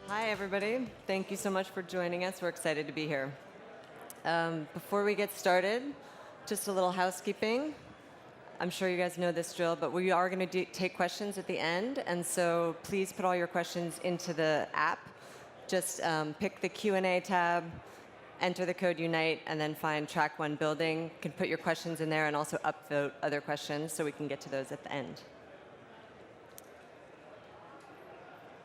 Hi, everybody. Thank you so much for joining us. We're excited to be here. Before we get started, just a little housekeeping. I'm sure you guys know this drill, but we are going to take questions at the end, and so please put all your questions into the app. Just pick the Q&A tab, enter the code UNITE, and then find track 1 building. You can put your questions in there and also upvote other questions so we can get to those at the end.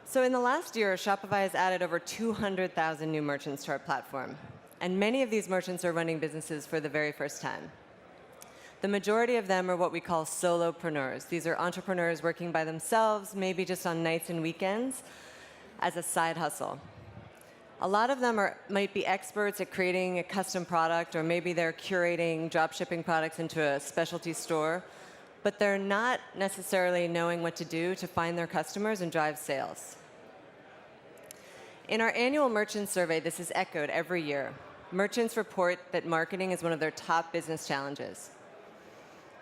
So in the last year, Shopify has added over 200,000 new merchants to our platform. And many of these merchants are running businesses for the very first time. The majority of them are what we call solopreneurs. These are entrepreneurs working by themselves, maybe just on nights and weekends, as a side hustle. A lot of them might be experts at creating a custom product, or maybe they're curating dropshipping products into a specialty store, but they're not necessarily knowing what to do to find their customers and drive sales. In our annual merchant survey, this is echoed every year. Merchants report that marketing is one of their top business challenges.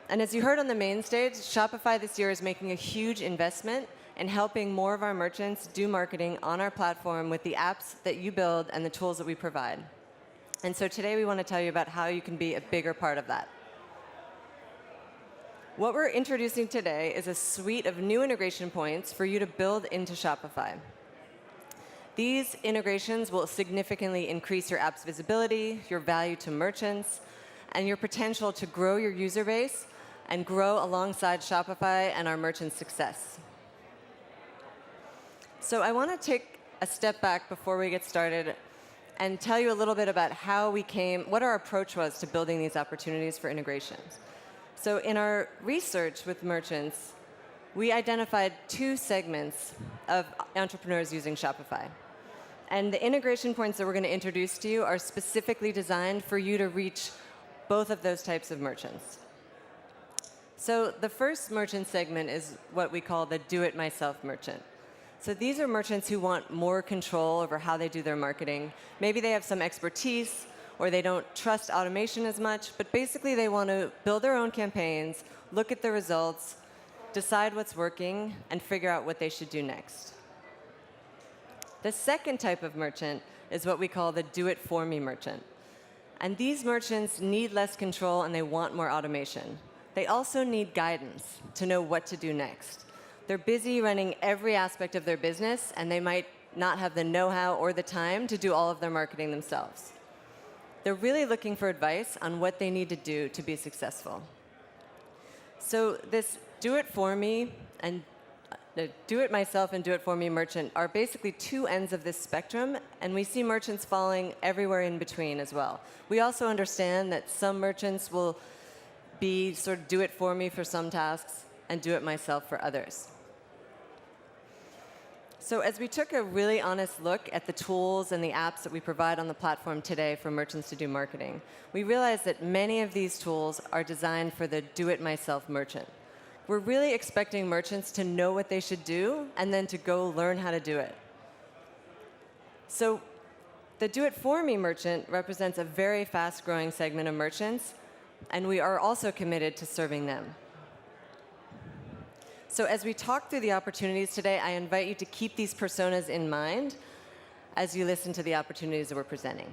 And as you heard on the main stage, Shopify this year is making a huge investment in helping more of our merchants do marketing on our platform with the apps that you build and the tools that we provide. And so today we want to tell you about how you can be a bigger part of that. What we're introducing today is a suite of new integration points for you to build into Shopify. These integrations will significantly increase your app's visibility, your value to merchants, and your potential to grow your user base and grow alongside Shopify and our merchants' success. So I want to take a step back before we get started and tell you a little bit about what our approach was to building these opportunities for integrations. So in our research with merchants, we identified 2 segments of entrepreneurs using Shopify. And the integration points that we're going to introduce to you are specifically designed for you to reach both of those types of merchants. So the first merchant segment is what we call the do-it-myself merchant. So these are merchants who want more control over how they do their marketing. Maybe they have some expertise, or they don't trust automation as much, but basically they want to build their own campaigns, look at the results, decide what's working, and figure out what they should do next. The second type of merchant is what we call the do-it-for-me merchant. And these merchants need less control and they want more automation. They also need guidance to know what to do next. They're busy running every aspect of their business, and they might not have the know-how or the time to do all of their marketing themselves. They're really looking for advice on what they need to do to be successful. So this do-it-for-me and the do-it-myself and do-it-for-me merchant are basically 2 ends of this spectrum, and we see merchants falling everywhere in between as well. We also understand that some merchants will be sort of do-it-for-me for some tasks and do-it-myself for others. So as we took a really honest look at the tools and the apps that we provide on the platform today for merchants to do marketing, we realized that many of these tools are designed for the do-it-myself merchant. We're really expecting merchants to know what they should do and then to go learn how to do it. So the do-it-for-me merchant represents a very fast-growing segment of merchants, and we are also committed to serving them. So as we talk through the opportunities today, I invite you to keep these personas in mind as you listen to the opportunities that we're presenting.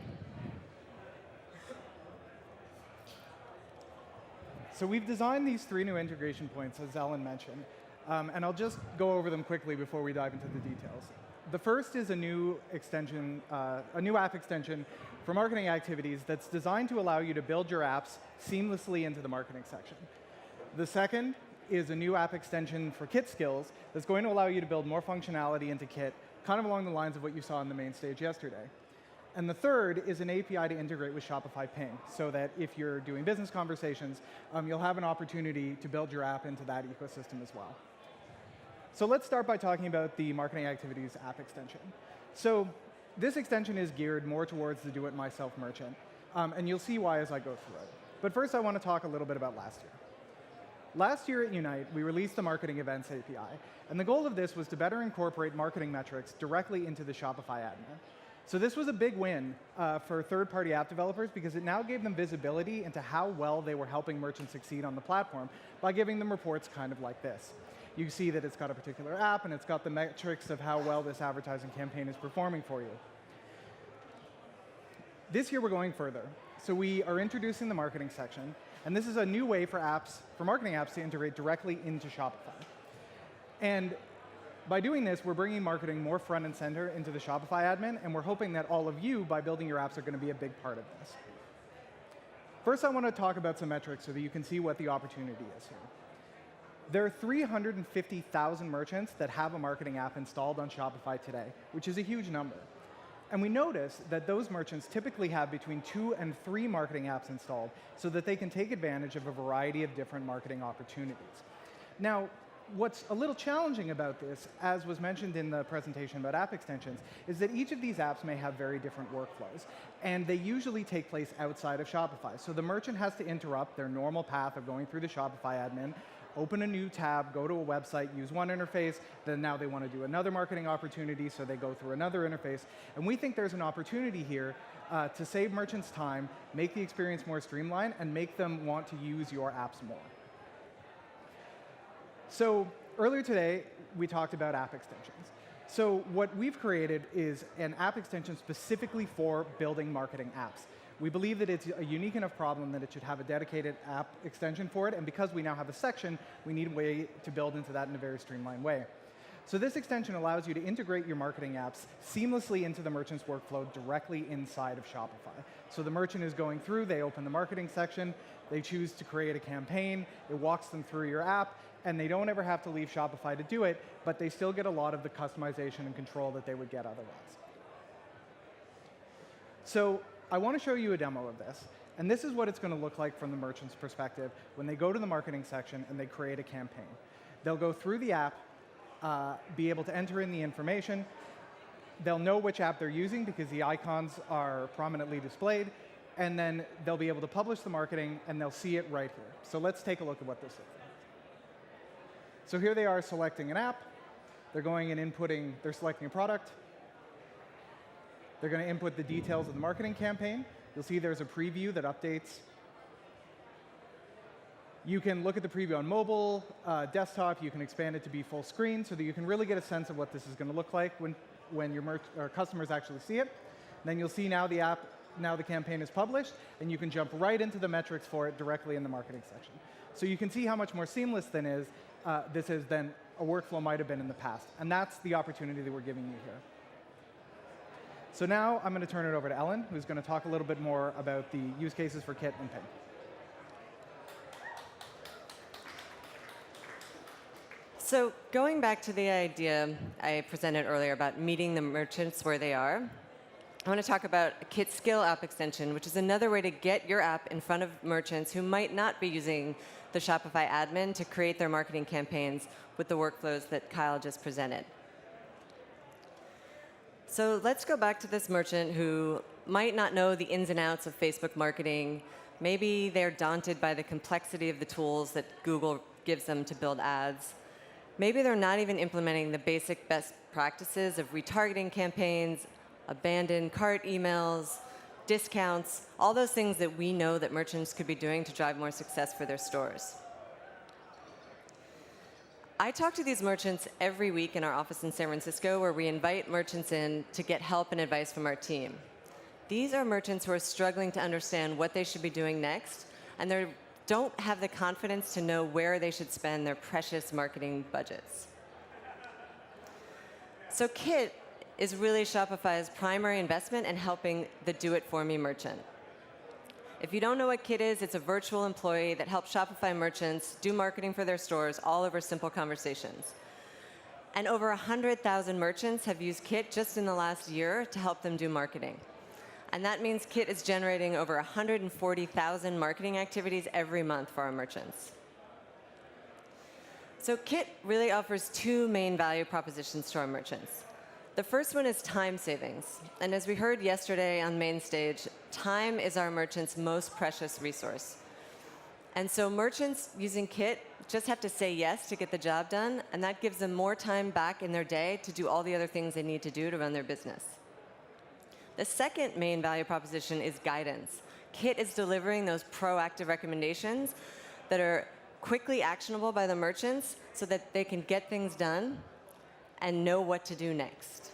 So we've designed these 3 new integration points, as Ellen mentioned, and I'll just go over them quickly before we dive into the details. The first is a new app extension for marketing activities that's designed to allow you to build your apps seamlessly into the marketing section. The second is a new app extension for Kit skills that's going to allow you to build more functionality into Kit, kind of along the lines of what you saw on the main stage yesterday. And the third is an API to integrate with Shopify Ping, so that if you're doing business conversations, you'll have an opportunity to build your app into that ecosystem as well. So let's start by talking about the marketing activities app extension. So this extension is geared more towards the do-it-myself merchant, and you'll see why as I go through it. But first, I want to talk a little bit about last year. Last year at Unite, we released the Marketing Events API, and the goal of this was to better incorporate marketing metrics directly into the Shopify admin. So this was a big win for third-party app developers because it now gave them visibility into how well they were helping merchants succeed on the platform by giving them reports kind of like this. you see that it's got a particular app, and it's got the metrics of how well this advertising campaign is performing for you. This year, we're going further. So we are introducing the marketing section, and this is a new way for marketing apps to integrate directly into Shopify. And by doing this, we're bringing marketing more front and center into the Shopify admin, and we're hoping that all of you, by building your apps, are going to be a big part of this. First, I want to talk about some metrics so that you can see what the opportunity is here. There are 350,000 merchants that have a marketing app installed on Shopify today, which is a huge number. And we notice that those merchants typically have between 2 and 3 marketing apps installed so that they can take advantage of a variety of different marketing opportunities. Now, what's a little challenging about this, as was mentioned in the presentation about app extensions, is that each of these apps may have very different workflows, and they usually take place outside of Shopify. So the merchant has to interrupt their normal path of going through the Shopify admin, open a new tab, go to a website, use one interface, then now they want to do another marketing opportunity, so they go through another interface. And we think there's an opportunity here to save merchants time, make the experience more streamlined, and make them want to use your apps more. So earlier today, we talked about app extensions. So what we've created is an app extension specifically for building marketing apps. We believe that it's a unique enough problem that it should have a dedicated app extension for it, and because we now have a section, we need a way to build into that in a very streamlined way. So this extension allows you to integrate your marketing apps seamlessly into the merchant's workflow directly inside of Shopify. So the merchant is going through, they open the marketing section, they choose to create a campaign, it walks them through your app, and they don't ever have to leave Shopify to do it, but they still get a lot of the customization and control that they would get otherwise. So I want to show you a demo of this. And this is what it's going to look like from the merchant's perspective when they go to the marketing section and they create a campaign. They'll go through the app, be able to enter in the information. They'll know which app they're using because the icons are prominently displayed. And then they'll be able to publish the marketing, and they'll see it right here. So let's take a look at what this is. So here they are selecting an app. They're going and inputting, they're selecting a product. They're going to input the details of the marketing campaign. You'll see there's a preview that updates. You can look at the preview on mobile, desktop. You can expand it to be full screen so that you can really get a sense of what this is going to look like when your customers actually see it. Then you'll see now the campaign is published, and you can jump right into the metrics for it directly in the marketing section. So you can see how much more seamless this is than a workflow might have been in the past. And that's the opportunity that we're giving you here. So now I'm going to turn it over to Ellen, who's going to talk a little bit more about the use cases for Kit and Ping. So going back to the idea I presented earlier about meeting the merchants where they are, I want to talk about a Kit Skill app extension, which is another way to get your app in front of merchants who might not be using the Shopify admin to create their marketing campaigns with the workflows that Kyle just presented. So let's go back to this merchant who might not know the ins and outs of Facebook marketing. Maybe they're daunted by the complexity of the tools that Google gives them to build ads. Maybe they're not even implementing the basic best practices of retargeting campaigns, abandoned cart emails, discounts, all those things that we know that merchants could be doing to drive more success for their stores. I talk to these merchants every week in our office in San Francisco, where we invite merchants in to get help and advice from our team. These are merchants who are struggling to understand what they should be doing next, and they don't have the confidence to know where they should spend their precious marketing budgets. So Kit is really Shopify's primary investment in helping the do-it-for-me merchant. If you don't know what Kit is, it's a virtual employee that helps Shopify merchants do marketing for their stores all over simple conversations. And over 100,000 merchants have used Kit just in the last year to help them do marketing. And that means Kit is generating over 140,000 marketing activities every month for our merchants. So Kit really offers two main value propositions to our merchants. The first one is time savings. And as we heard yesterday on main stage, time is our merchants' most precious resource. And so merchants using Kit just have to say yes to get the job done, and that gives them more time back in their day to do all the other things they need to do to run their business. The second main value proposition is guidance. Kit is delivering those proactive recommendations that are quickly actionable by the merchants so that they can get things done and know what to do next.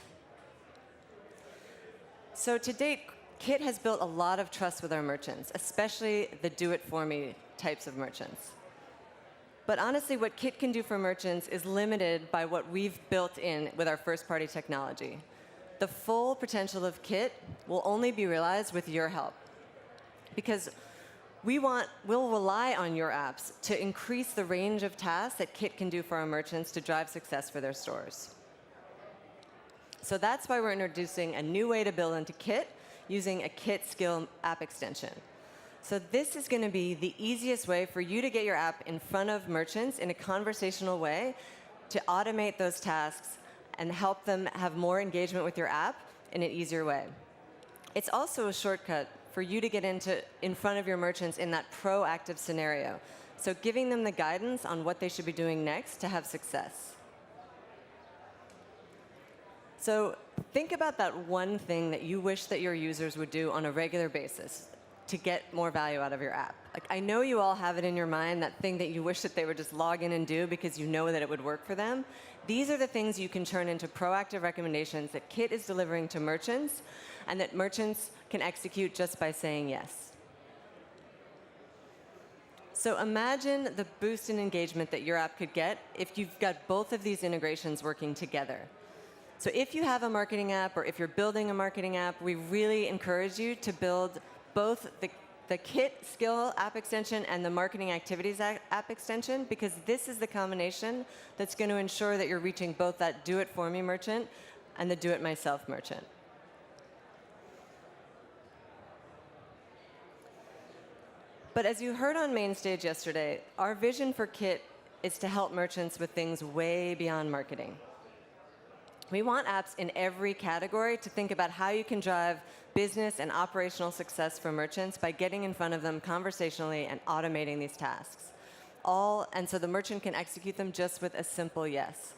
So to date, Kit has built a lot of trust with our merchants, especially the do-it-for-me types of merchants. But honestly, what Kit can do for merchants is limited by what we've built in with our first-party technology. The full potential of Kit will only be realized with your help, because we'll rely on your apps to increase the range of tasks that Kit can do for our merchants to drive success for their stores. So that's why we're introducing a new way to build into Kit using a Kit skill app extension. So this is going to be the easiest way for you to get your app in front of merchants in a conversational way to automate those tasks and help them have more engagement with your app in an easier way. It's also a shortcut for you to get in front of your merchants in that proactive scenario. So giving them the guidance on what they should be doing next to have success. So think about that one thing that you wish that your users would do on a regular basis to get more value out of your app. Like, I know you all have it in your mind, that thing that you wish that they would just log in and do because you know that it would work for them. These are the things you can turn into proactive recommendations that Kit is delivering to merchants and that merchants can execute just by saying yes. So imagine the boost in engagement that your app could get if you've got both of these integrations working together. So if you have a marketing app or if you're building a marketing app, we really encourage you to build both the Kit skill app extension and the marketing activities app extension, because this is the combination that's going to ensure that you're reaching both that do-it-for-me merchant and the do-it-myself merchant. But as you heard on main stage yesterday, our vision for Kit is to help merchants with things way beyond marketing. We want apps in every category to think about how you can drive business and operational success for merchants by getting in front of them conversationally and automating these tasks. And so the merchant can execute them just with a simple yes.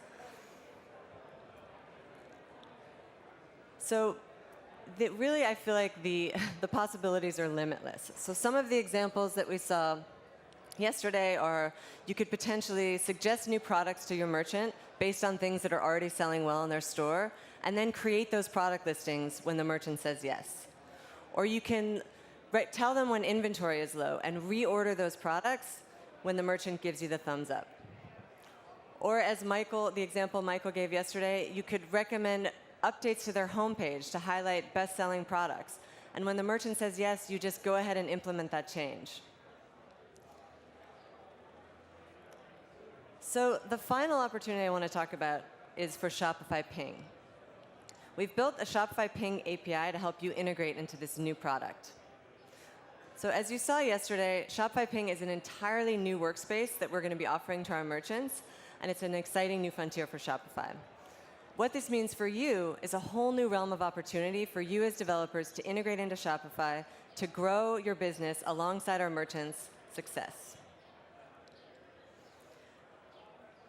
So really, I feel like the possibilities are limitless. So some of the examples that we saw yesterday are you could potentially suggest new products to your merchant based on things that are already selling well in their store, and then create those product listings when the merchant says yes. Or you can tell them when inventory is low and reorder those products when the merchant gives you the thumbs up. Or as the example Michael gave yesterday, you could recommend updates to their homepage to highlight best-selling products. And when the merchant says yes, you just go ahead and implement that change. So the final opportunity I want to talk about is for Shopify Ping. We've built a Shopify Ping API to help you integrate into this new product. So as you saw yesterday, Shopify Ping is an entirely new workspace that we're going to be offering to our merchants, and it's an exciting new frontier for Shopify. What this means for you is a whole new realm of opportunity for you as developers to integrate into Shopify to grow your business alongside our merchants' success.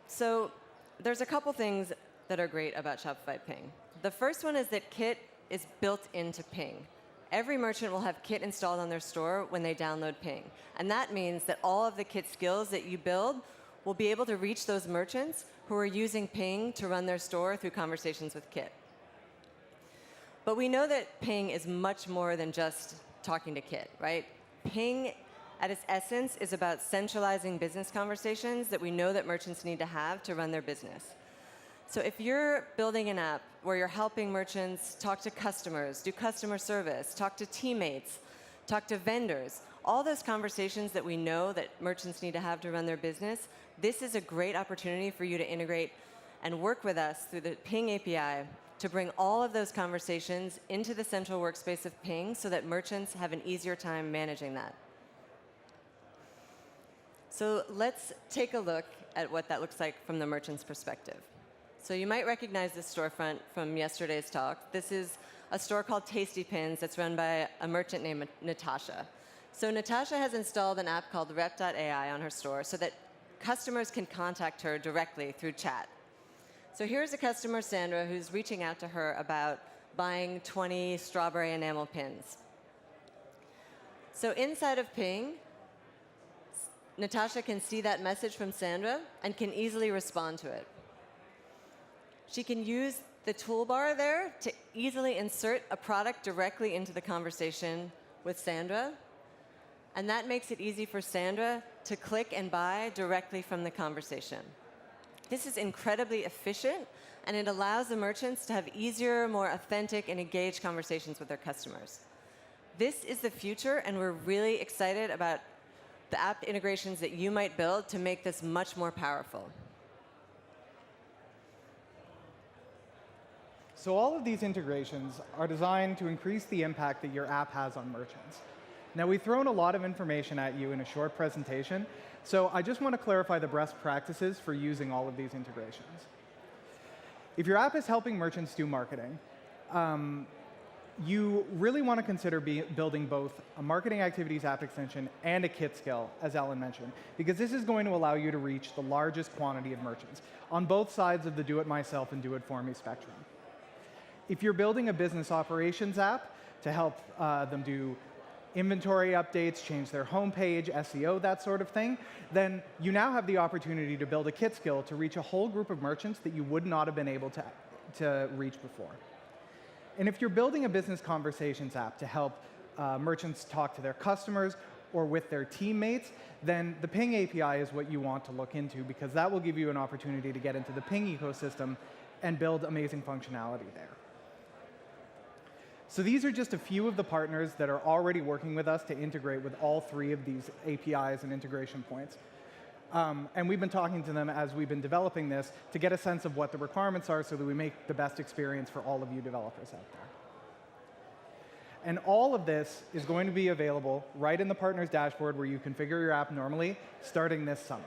So there's a couple things that are great about Shopify Ping. The first one is that Kit is built into Ping. Every merchant will have Kit installed on their store when they download Ping. And that means that all of the Kit skills that you build will be able to reach those merchants who are using Ping to run their store through conversations with Kit. But we know that Ping is much more than just talking to Kit, right? Ping, at its essence, is about centralizing business conversations that we know that merchants need to have to run their business. So if you're building an app where you're helping merchants talk to customers, do customer service, talk to teammates, talk to vendors, all those conversations that we know that merchants need to have to run their business, this is a great opportunity for you to integrate and work with us through the Ping API to bring all of those conversations into the central workspace of Ping so that merchants have an easier time managing that. So let's take a look at what that looks like from the merchant's perspective. So you might recognize this storefront from yesterday's talk. This is a store called Tasty Pins that's run by a merchant named Natasha. So Natasha has installed an app called Rep.ai on her store so that customers can contact her directly through chat. So here's a customer, Sandra, who's reaching out to her about buying 20 strawberry enamel pins. So inside of Ping, Natasha can see that message from Sandra and can easily respond to it. She can use the toolbar there to easily insert a product directly into the conversation with Sandra. And that makes it easy for Sandra to click and buy directly from the conversation. This is incredibly efficient, and it allows the merchants to have easier, more authentic, and engaged conversations with their customers. This is the future, and we're really excited about the app integrations that you might build to make this much more powerful. So all of these integrations are designed to increase the impact that your app has on merchants. Now, we've thrown a lot of information at you in a short presentation, so I just want to clarify the best practices for using all of these integrations. If your app is helping merchants do marketing, you really want to consider building both a marketing activities app extension and a kit skill, as Ellen mentioned, because this is going to allow you to reach the largest quantity of merchants on both sides of the do-it-myself and do-it-for-me spectrum. If you're building a business operations app to help them do inventory updates, change their homepage, SEO, that sort of thing, then you now have the opportunity to build a kit skill to reach a whole group of merchants that you would not have been able to reach before. And if you're building a business conversations app to help merchants talk to their customers or with their teammates, then the Ping API is what you want to look into, because that will give you an opportunity to get into the Ping ecosystem and build amazing functionality there. So these are just a few of the partners that are already working with us to integrate with all three of these APIs and integration points. And we've been talking to them as we've been developing this to get a sense of what the requirements are so that we make the best experience for all of you developers out there. And all of this is going to be available right in the partners dashboard where you configure your app normally, starting this summer.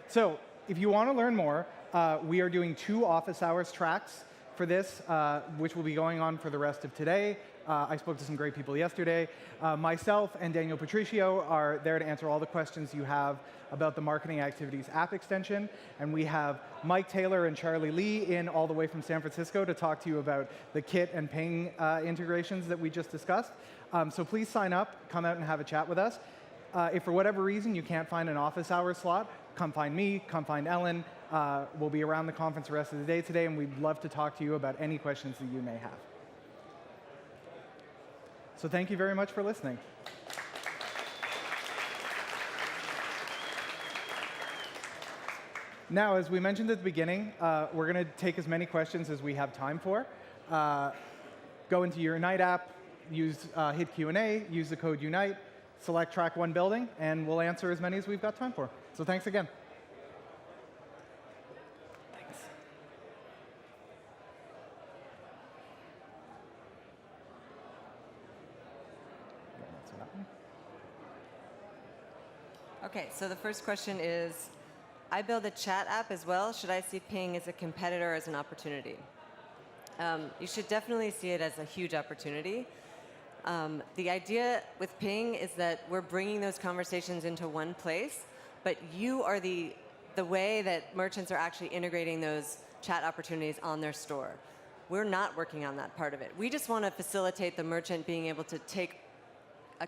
So if you want to learn more, we are doing 2 office hours tracks for this, which will be going on for the rest of today. I spoke to some great people yesterday. Myself and Daniel Patricio are there to answer all the questions you have about the Marketing Activities app extension. And we have Mike Taylor and Charlie Lee in all the way from San Francisco to talk to you about the Kit and Ping integrations that we just discussed. So please sign up, come out and have a chat with us. If for whatever reason you can't find an office hour slot, come find me, come find Ellen. We'll be around the conference the rest of the day today, and we'd love to talk to you about any questions that you may have. So thank you very much for listening. Now, as we mentioned at the beginning, we're going to take as many questions as we have time for. Go into your Unite app, hit Q&A, use the code UNITE, select track 1 building, and we'll answer as many as we've got time for. So thanks again. Thanks. Okay, so the first question is, I build a chat app as well. Should I see Ping as a competitor or as an opportunity? You should definitely see it as a huge opportunity. The idea with Ping is that we're bringing those conversations into one place, but you are the way that merchants are actually integrating those chat opportunities on their store. We're not working on that part of it. We just want to facilitate the merchant being able to take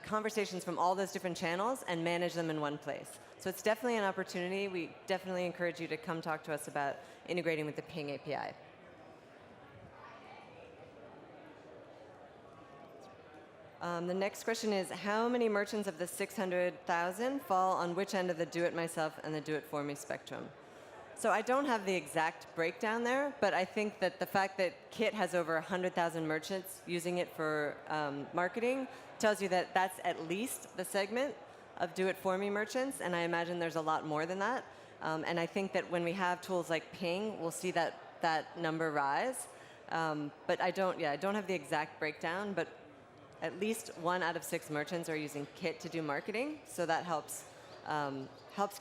conversations from all those different channels and manage them in one place. So it's definitely an opportunity. We definitely encourage you to come talk to us about integrating with the Ping API. The next question is, how many merchants of the 600,000 fall on which end of the do-it-myself and the do-it-for-me spectrum? So I don't have the exact breakdown there, but I think that the fact that Kit has over 100,000 merchants using it for marketing tells you that that's at least the segment of do-it-for-me merchants, and I imagine there's a lot more than that. And I think that when we have tools like Ping, we'll see that number rise. But I don't have the exact breakdown, but at least 1 out of 6 merchants are using Kit to do marketing, so that helps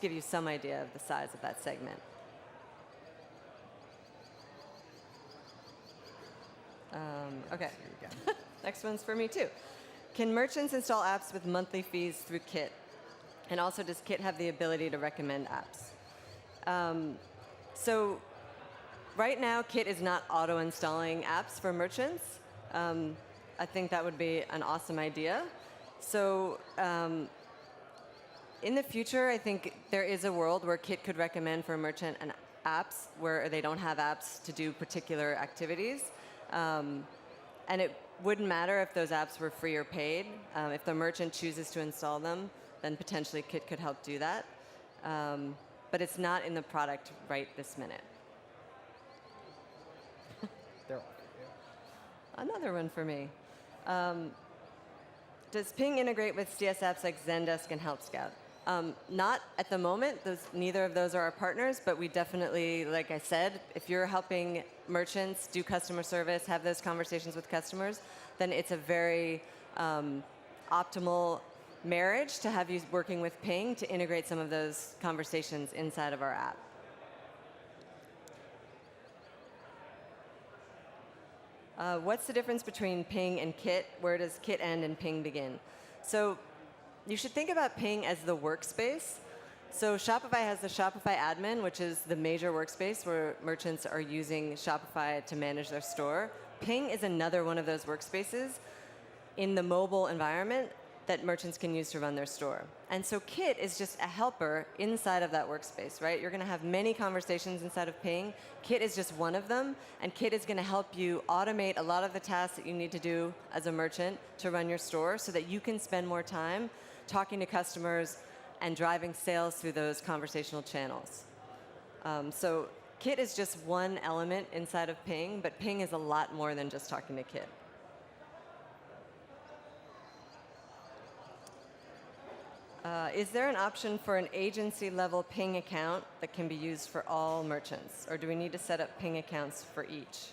give you some idea of the size of that segment. Okay, next one's for me too. Can merchants install apps with monthly fees through Kit? And also, does Kit have the ability to recommend apps? So right now, Kit is not auto-installing apps for merchants. I think that would be an awesome idea. So in the future, I think there is a world where Kit could recommend for a merchant apps where they don't have apps to do particular activities. And it wouldn't matter if those apps were free or paid. If the merchant chooses to install them, then potentially Kit could help do that. But it's not in the product right this minute. They're Another one for me. Does Ping integrate with CS apps like Zendesk and Help Scout? Not at the moment. Neither of those are our partners, but we definitely, like I said, if you're helping merchants do customer service, have those conversations with customers, then it's a very optimal marriage to have you working with Ping to integrate some of those conversations inside of our app. What's the difference between Ping and Kit? Where does Kit end and Ping begin? So you should think about Ping as the workspace. So Shopify has the Shopify admin, which is the major workspace where merchants are using Shopify to manage their store. Ping is another one of those workspaces in the mobile environment that merchants can use to run their store. And so Kit is just a helper inside of that workspace, right? You're going to have many conversations inside of Ping. Kit is just one of them, and Kit is going to help you automate a lot of the tasks that you need to do as a merchant to run your store so that you can spend more time talking to customers and driving sales through those conversational channels. So Kit is just one element inside of Ping, but Ping is a lot more than just talking to Kit. Is there an option for an agency-level Ping account that can be used for all merchants? Or do we need to set up Ping accounts for each?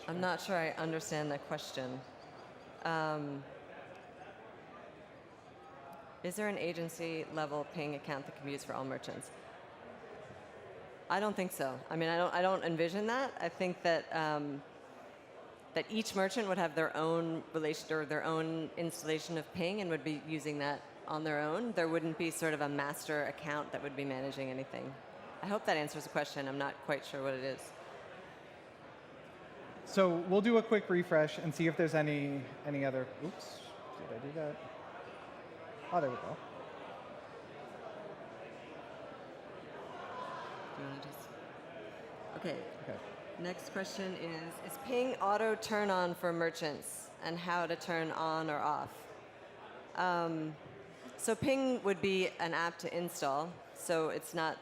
I'm not sure I understand that question. Is there an agency-level Ping account that can be used for all merchants? I don't think so. I mean, I don't envision that. I think that that each merchant would have their own relation or their own installation of Ping and would be using that on their own. There wouldn't be sort of a master account that would be managing anything. I hope that answers the question. I'm not quite sure what it is. So we'll do a quick refresh and see if there's any other. Oops, did I do that? Oh, there we go. Do you want to just? Okay. Next question is Ping auto turn on for merchants and how to turn on or off? So Ping would be an app to install, so it's not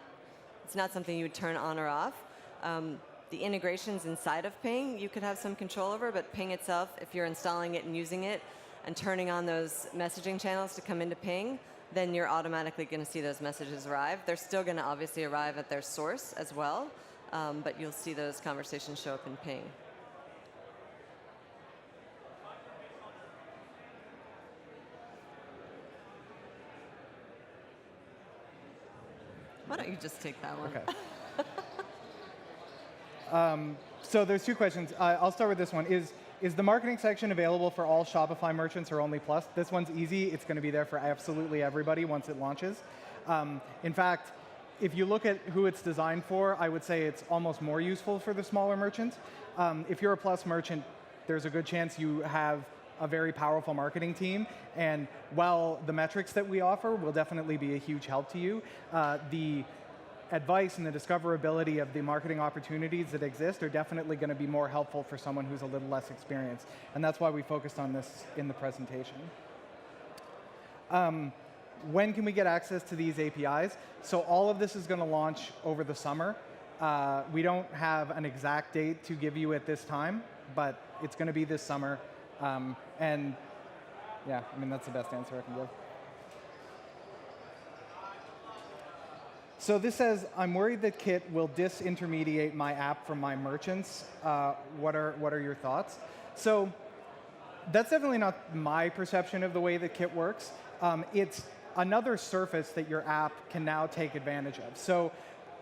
something you would turn on or off. The integrations inside of Ping you could have some control over, but Ping itself, if you're installing it and using it and turning on those messaging channels to come into Ping, then you're automatically going to see those messages arrive. They're still going to obviously arrive at their source as well. But you'll see those conversations show up in Ping. Why don't you just take that one? Okay. So there's two questions. I'll start with this one. Is the marketing section available for all Shopify merchants or only Plus? This one's easy. It's going to be there for absolutely everybody once it launches. In fact, if you look at who it's designed for, I would say it's almost more useful for the smaller merchants. If you're a Plus merchant, there's a good chance you have a very powerful marketing team. And while the metrics that we offer will definitely be a huge help to you, the advice and the discoverability of the marketing opportunities that exist are definitely going to be more helpful for someone who's a little less experienced. And that's why we focused on this in the presentation. When can we get access to these APIs? So all of this is going to launch over the summer. We don't have an exact date to give you at this time, but it's going to be this summer. And yeah, I mean, that's the best answer I can give. So this says, I'm worried that Kit will disintermediate my app from my merchants. What are your thoughts? So that's definitely not my perception of the way that Kit works. It's another surface that your app can now take advantage of. So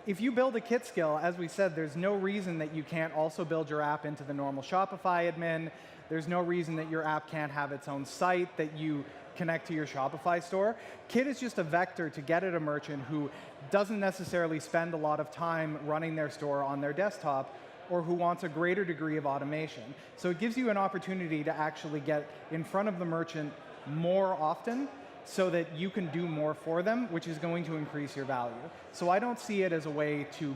if you build a Kit skill, as we said, there's no reason that you can't also build your app into the normal Shopify admin. There's no reason that your app can't have its own site that you connect to your Shopify store. Kit is just a vector to get at a merchant who doesn't necessarily spend a lot of time running their store on their desktop, or who wants a greater degree of automation. So it gives you an opportunity to actually get in front of the merchant more often so that you can do more for them, which is going to increase your value. So I don't see it as a way to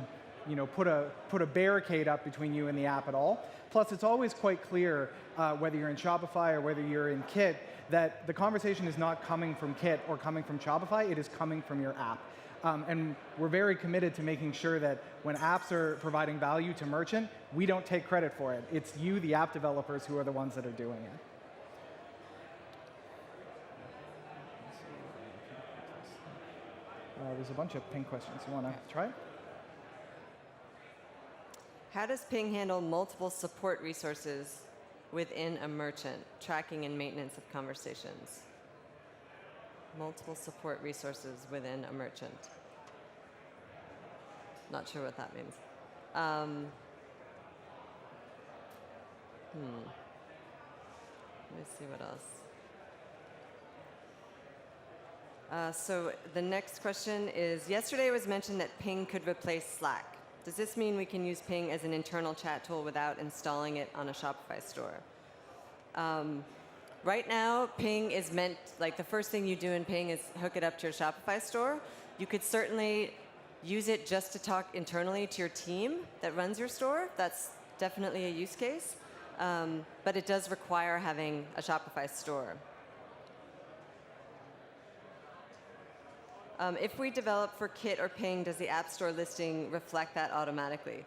put a barricade up between you and the app at all. Plus, it's always quite clear, whether you're in Shopify or whether you're in Kit, that the conversation is not coming from Kit or coming from Shopify, it is coming from your app. And we're very committed to making sure that when apps are providing value to merchant, we don't take credit for it. It's you, the app developers, who are the ones that are doing it. There's a bunch of ping questions. You want to try it? How does Ping handle multiple support resources within a merchant, tracking and maintenance of conversations? Multiple support resources within a merchant. Not sure what that means. Let me see what else. So the next question is, yesterday it was mentioned that Ping could replace Slack. Does this mean we can use Ping as an internal chat tool without installing it on a Shopify store? Right now, Ping is meant, like the first thing you do in Ping is hook it up to your Shopify store. You could certainly use it just to talk internally to your team that runs your store. That's definitely a use case. But it does require having a Shopify store. If we develop for Kit or Ping, does the App Store listing reflect that automatically?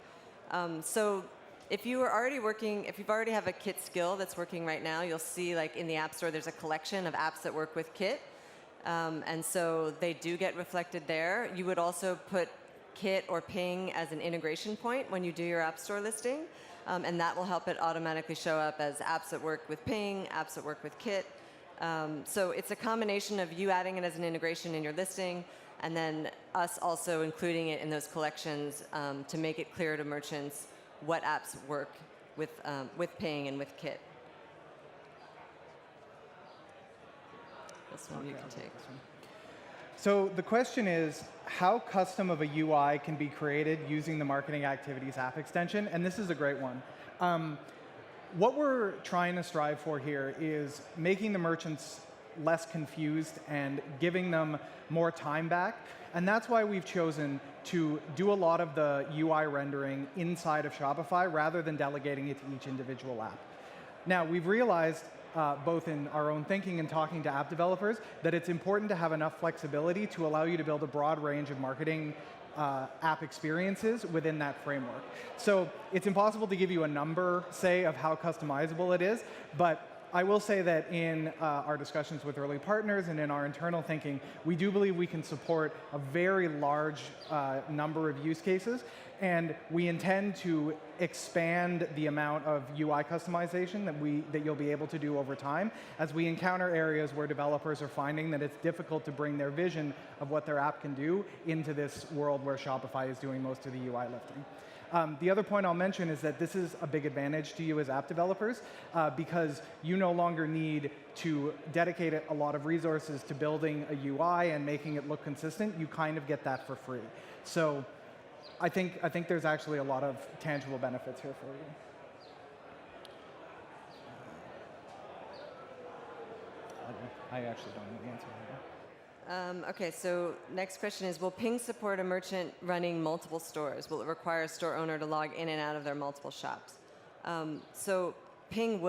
So if you are already working, if you already have a Kit skill that's working right now, you'll see like in the App Store there's a collection of apps that work with Kit. And so they do get reflected there. You would also put Kit or Ping as an integration point when you do your App Store listing. And that will help it automatically show up as apps that work with Ping, apps that work with Kit. So it's a combination of you adding it as an integration in your listing, and then us also including it in those collections to make it clear to merchants what apps work with Ping and with Kit. This one you can take. So the question is, how custom of a UI can be created using the Marketing Activities app extension? And this is a great one. What we're trying to strive for here is making the merchants less confused and giving them more time back. And that's why we've chosen to do a lot of the UI rendering inside of Shopify rather than delegating it to each individual app. Now, we've realized, both in our own thinking and talking to app developers, that it's important to have enough flexibility to allow you to build a broad range of marketing app experiences within that framework. So it's impossible to give you a number, say, of how customizable it is, but I will say that in our discussions with early partners and in our internal thinking, we do believe we can support a very large number of use cases, and we intend to expand the amount of UI customization that you'll be able to do over time as we encounter areas where developers are finding that it's difficult to bring their vision of what their app can do into this world where Shopify is doing most of the UI lifting. The other point I'll mention is that this is a big advantage to you as app developers because you no longer need to dedicate a lot of resources to building a UI and making it look consistent. You kind of get that for free. So I think there's actually a lot of tangible benefits here for you. I actually don't know the answer right now. Okay, so next question is, will Ping support a merchant running multiple stores? Will it require a store owner to log in and out of their multiple shops? So Ping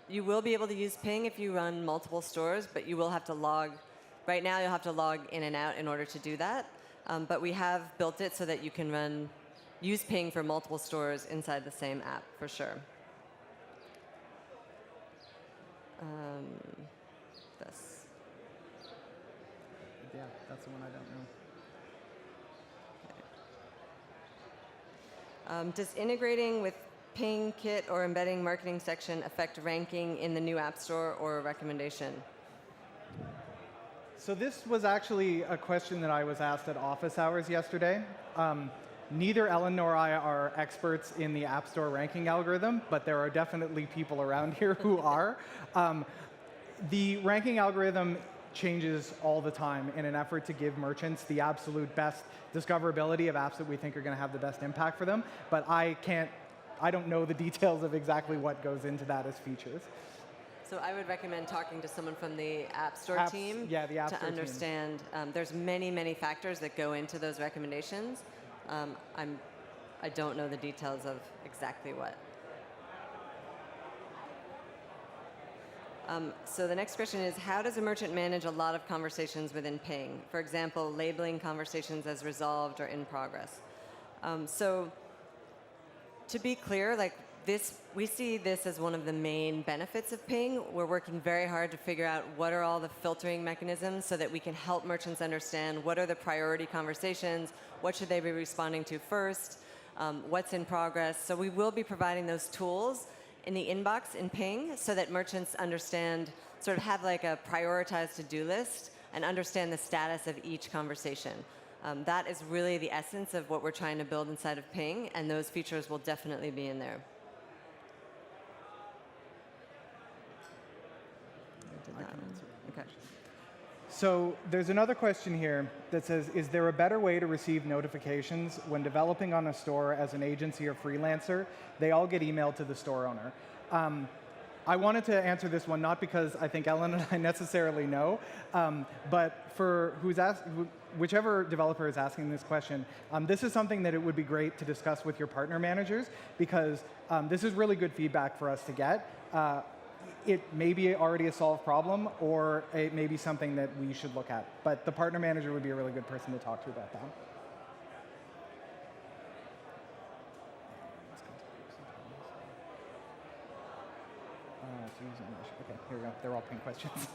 you will be able to use Ping if you run multiple stores, but you will have to right now you'll have to log in and out in order to do that. But we have built it so that you can use Ping for multiple stores inside the same app, for sure. This. Yeah, that's the one I don't know. Does integrating with Ping, Kit, or embedding marketing section affect ranking in the new App Store or a recommendation? So this was actually a question that I was asked at office hours yesterday. Neither Ellen nor I are experts in the App Store ranking algorithm, but there are definitely people around here who are. The ranking algorithm changes all the time in an effort to give merchants the absolute best discoverability of apps that we think are going to have the best impact for them. But I don't know the details of exactly what goes into that as features. So I would recommend talking to someone from the App Store team yeah, the App Store to understand. There's many, many factors that go into those recommendations. I don't know the details of exactly what. So the next question is, how does a merchant manage a lot of conversations within Ping? For example, labeling conversations as resolved or in progress. So to be clear, like this, we see this as one of the main benefits of Ping. We're working very hard to figure out what are all the filtering mechanisms so that we can help merchants understand what are the priority conversations, what should they be responding to first, what's in progress. So we will be providing those tools in the inbox in Ping so that merchants understand, sort of have like a prioritized to-do list and understand the status of each conversation. That is really the essence of what we're trying to build inside of Ping, and those features will definitely be in there. Okay. So there's another question here that says, is there a better way to receive notifications when developing on a store as an agency or freelancer? They all get emailed to the store owner. I wanted to answer this one not because I think Ellen and I necessarily know, but for whichever developer is asking this question, this is something that it would be great to discuss with your partner managers, because this is really good feedback for us to get. It may be already a solved problem, or it may be something that we should look at. But the partner manager would be a really good person to talk to about that. Okay, here we go. They're all Ping questions.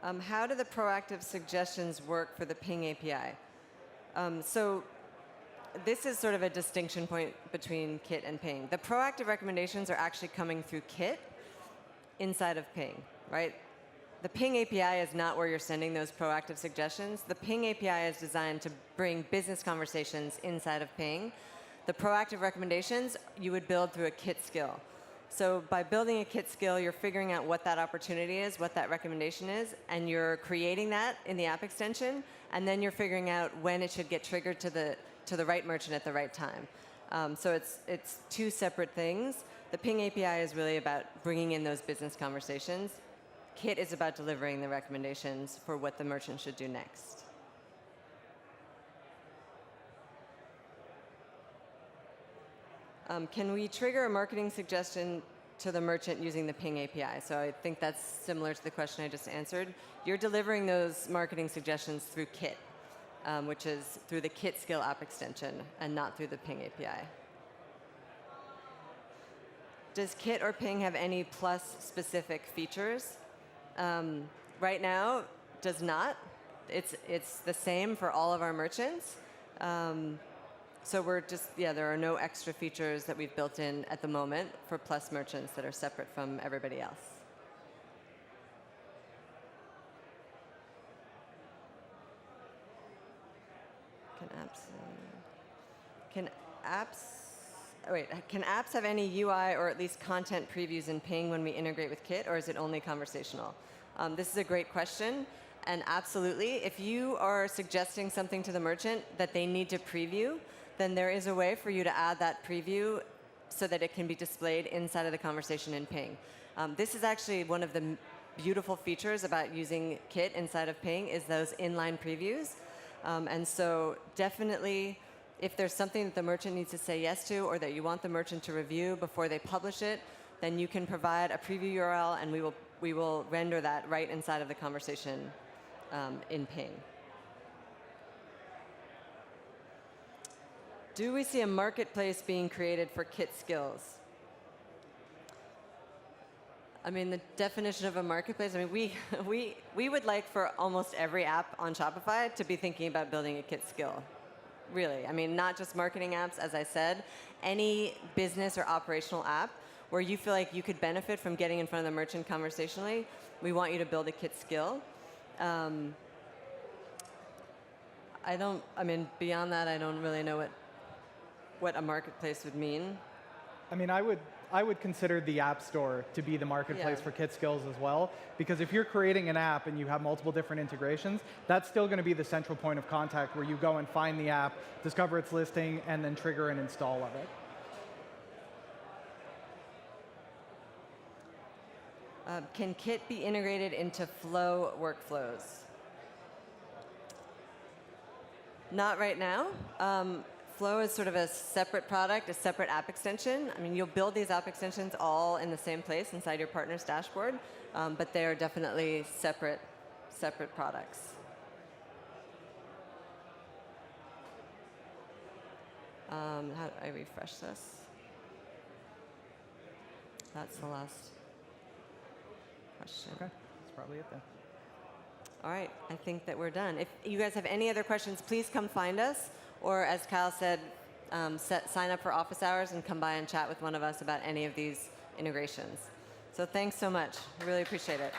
How do the proactive suggestions work for the Ping API? So this is sort of a distinction point between Kit and Ping. The proactive recommendations are actually coming through Kit inside of Ping, right? The Ping API is not where you're sending those proactive suggestions. The Ping API is designed to bring business conversations inside of Ping. The proactive recommendations you would build through a Kit skill. So by building a Kit skill, you're figuring out what that opportunity is, what that recommendation is, and you're creating that in the app extension, and then you're figuring out when it should get triggered to the right merchant at the right time. So it's two separate things. The Ping API is really about bringing in those business conversations. Kit is about delivering the recommendations for what the merchant should do next. Can we trigger a marketing suggestion to the merchant using the Ping API? So I think that's similar to the question I just answered. You're delivering those marketing suggestions through Kit, which is through the Kit skill app extension and not through the Ping API. Does Kit or Ping have any Plus specific features? Right now, does not. It's the same for all of our merchants. So we're just, there are no extra features that we've built in at the moment for Plus merchants that are separate from everybody else. Can apps have any UI or at least content previews in Ping when we integrate with Kit, or is it only conversational? This is a great question, and absolutely. If you are suggesting something to the merchant that they need to preview, then there is a way for you to add that preview so that it can be displayed inside of the conversation in Ping. This is actually one of the beautiful features about using Kit inside of Ping, is those inline previews. And so definitely, if there's something that the merchant needs to say yes to, or that you want the merchant to review before they publish it, then you can provide a preview URL, and we will render that right inside of the conversation in Ping. Do we see a marketplace being created for Kit skills? I mean, the definition of a marketplace, I mean, we would like for almost every app on Shopify to be thinking about building a Kit skill. Really. I mean, not just marketing apps, as I said. Any business or operational app, where you feel like you could benefit from getting in front of the merchant conversationally, we want you to build a Kit skill. Beyond that, I don't really know what a marketplace would mean. I mean, I would consider the App Store to be the marketplace for Kit skills as well, because if you're creating an app and you have multiple different integrations, that's still going to be the central point of contact where you go and find the app, discover its listing, and then trigger an install of it. Can Kit be integrated into Flow workflows? Not right now. Flow is sort of a separate product, a separate app extension. I mean, you'll build these app extensions all in the same place inside your partner's dashboard, but they are definitely separate products. How do I refresh this? That's the last question. Okay, that's probably it then. All right, I think that we're done. If you guys have any other questions, please come find us. Or as Kyle said, sign up for office hours and come by and chat with one of us about any of these integrations. So thanks so much. I really appreciate it.